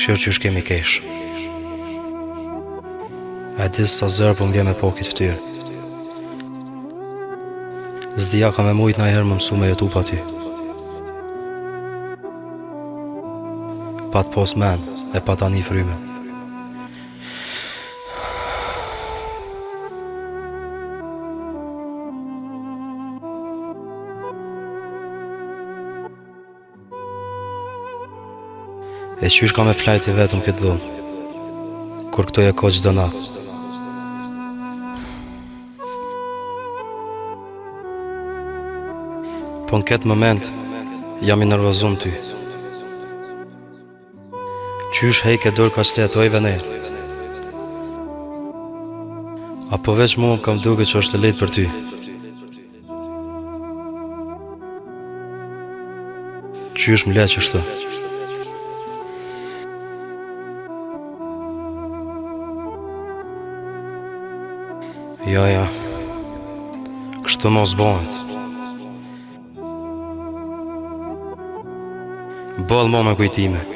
Shërë që shkemi kesh. A disë sa zërë po m'vjen me pokit ftyrë. Zdia ka me mujt na herë më mësu me jetu pa ty. Pa t'pos men e pa tani fryme. E qysh ka me flajti vetëm këtë dhunë, kur këto e ko gjdo natë. Po në këtë moment, jam i nervozum ty. Qysh hejke dur ka shletojve ne? Apo veç mu kam duke që është të lejtë për ty? Qysh m'le qështu? Ja, kështu mos bëhet. Bëll mo me kujtime.